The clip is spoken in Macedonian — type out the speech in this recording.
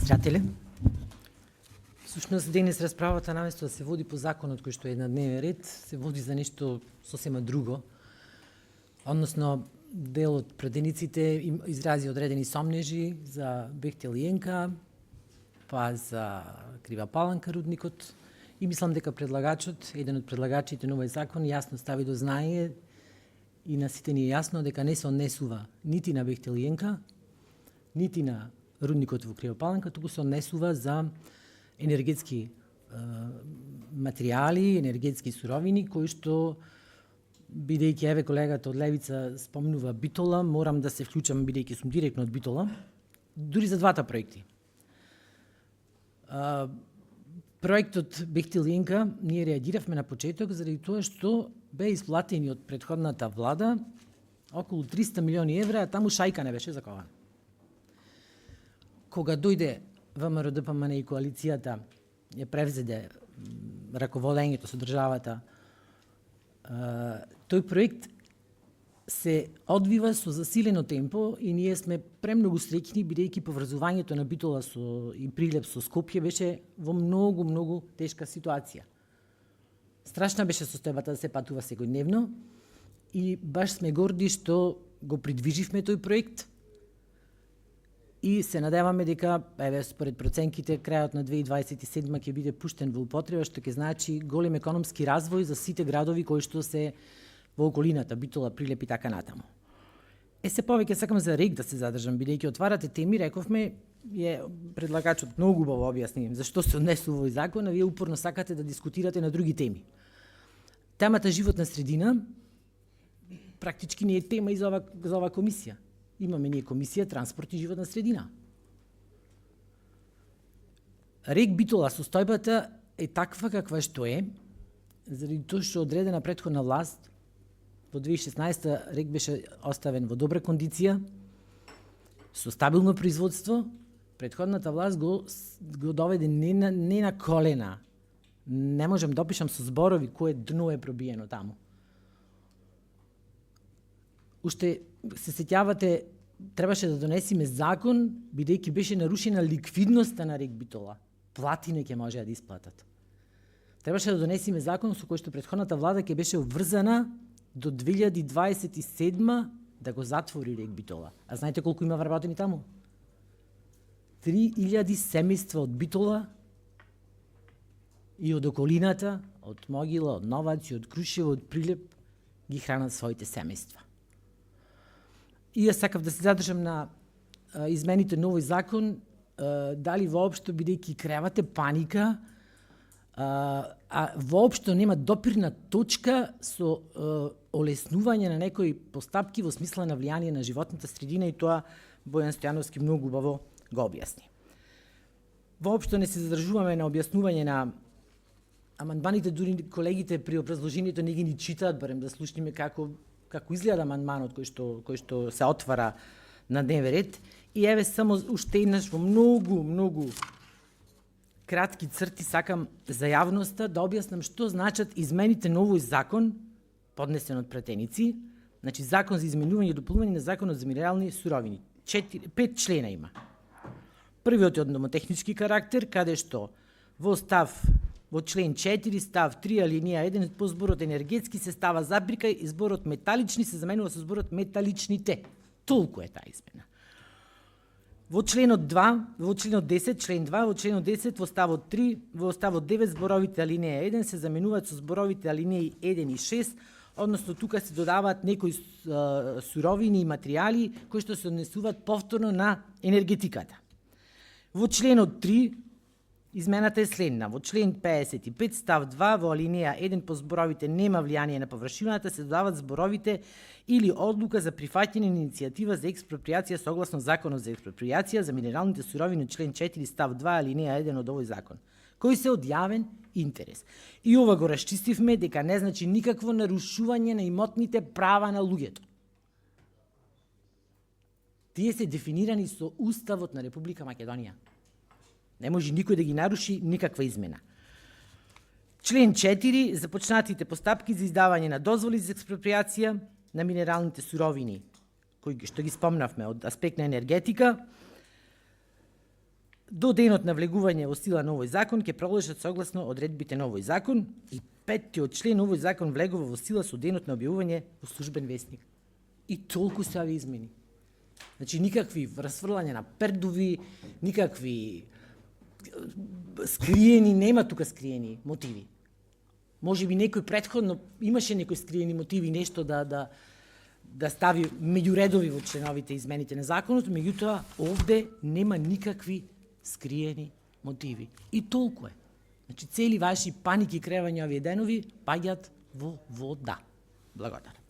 председателе. Всушност, денес расправата наместо да се води по законот кој што е на дневен ред, се води за нешто сосема друго. Односно, дел од претениците изрази одредени сомнежи за Бехтел и Енка, па за Крива Паланка рудникот. И мислам дека предлагачот, еден од предлагачите на овој закон, јасно стави до знание и на сите ни е јасно дека не се однесува нити на Бехтел и Енка, нити на рудникот во Крива Паланка, туку се однесува за енергетски материјали, енергетски суровини, кои што, бидејќи еве колегата од Левица спомнува Битола, морам да се вклучам, бидејќи сум директно од Битола, дури за двата проекти. Проектот Бехтел и Енка, ние реагиравме на почеток заради тоа што беа исплатени од претходната влада околу 300 милиони евра, а таму шајка не беше закована. Кога дојде ВМРО-ДПМН и коалицијата ја превзеде раководењето со државата, тој проект се одвива со засилено темпо и ние сме премногу среќни, бидејќи поврзувањето на Битола и Прилеп со Скопје беше во многу тешка ситуација. Страшна беше состојбата да се патува секојдневно и баш сме горди што го придвиживме тој проект и се надеваме дека, еве, според проценките, крајот на 2027 ќе биде пуштен во употреба, што ќе значи голем економски развој за сите градови кои што се во околината, Битола, Прилеп и така натаму. Се повеќе сакам за РЕК да се задржам, бидејќи отварате теми, рековме, предлагачот многу убаво објасни зашто се однесува овој закон, а вие упорно сакате да дискутирате на други теми. Темата животна средина практички не е тема и за ова комисија. Имаме ние комисија транспорт и животна средина. РЕК Битола состојбата е таква каква што е, заради тоа што одредена претходна власт во 2016 РЕК беше оставен во добра кондиција, со стабилно производство. Претходната власт го доведе не на колена. Не можам да опишам со зборови кое дно е пробиено таму. Уште се сеќавате, требаше да донесиме закон, бидејќи беше нарушена ликвидноста на РЕК Битола. Плати не ќе можеа да исплатат. Требаше да донесиме закон со кој што претходната влада ќе беше обврзана до 2027 да го затвори РЕК Битола. А знаете колку има вработени таму? 3000 семејства од Битола и од околината, од Могила, од Новаци, од Крушево, од Прилеп, ги хранат своите семејства. И јас сакав да се задржам на измените на овој закон, дали воопшто, бидејќи креавате паника, а воопшто нема допирна точка со олеснување на некои постапки во смисла на влијание на животната средина, и тоа Бојан Стојановски многу убаво го објасни. Воопшто не се задржуваме на објаснување на амандманите, дури колегите при образложението не ги ни читаат, барем да слушнеме како изгледа амандманот кој што се отвара на дневен ред. И еве само уште еднаш во многу кратки црти сакам за јавноста да објаснам што значат измените на овој закон поднесен од претеници. Значи, закон за изменување и дополнување на законот за минерални суровини. 5 члена има. Првиот е од номотехнички карактер, каде што во член 4, став 3, алинеја 1, по зборот енергетски се става запирка и зборот металични се заменува со зборот металичните. Толку е таа измена. Во членот 10, член 2, во членот 10, во ставот 3, во ставот 9, зборовите алинеја 1 се заменуваат со зборовите алинеи 1 и 6, односно тука се додаваат некои суровини и материјали кои што се однесуваат повторно на енергетиката. Во членот 3, измената е следна. Во член 55, став 2, во алинеја 1 по зборовите нема влијание на површината, се додаваат зборовите или одлука за прифаќање на иницијатива за експроприација согласно Законот за експроприација за минералните суровини, член 4, став 2, алинеја 1 од овој закон, кои се од јавен интерес. И ова го расчистивме дека не значи никакво нарушување на имотните права на луѓето. Тие се дефинирани со Уставот на Република Македонија. Не може никој да ги наруши, никаква измена. Член 4. Започнатите постапки за издавање на дозволи за експроприација на минералните суровини, кои што ги спомнавме од аспект на енергетика, до денот на влегување во сила на овој закон ќе продолжат согласно одредбите на овој закон и 5-тиот член овој закон влегува во сила со денот на објавување во службен весник. И толку се овие измени. Значи никакви расфрлања на пердуви, никакви скриени, нема тука скриени мотиви. Може би некој претходно имаше некои скриени мотиви, нешто да стави меѓу редови во членовите измените на законот, меѓутоа овде нема никакви скриени мотиви. И толку е. Значи цели ваши паники и кревања овие денови паѓаат во вода. Благодарам.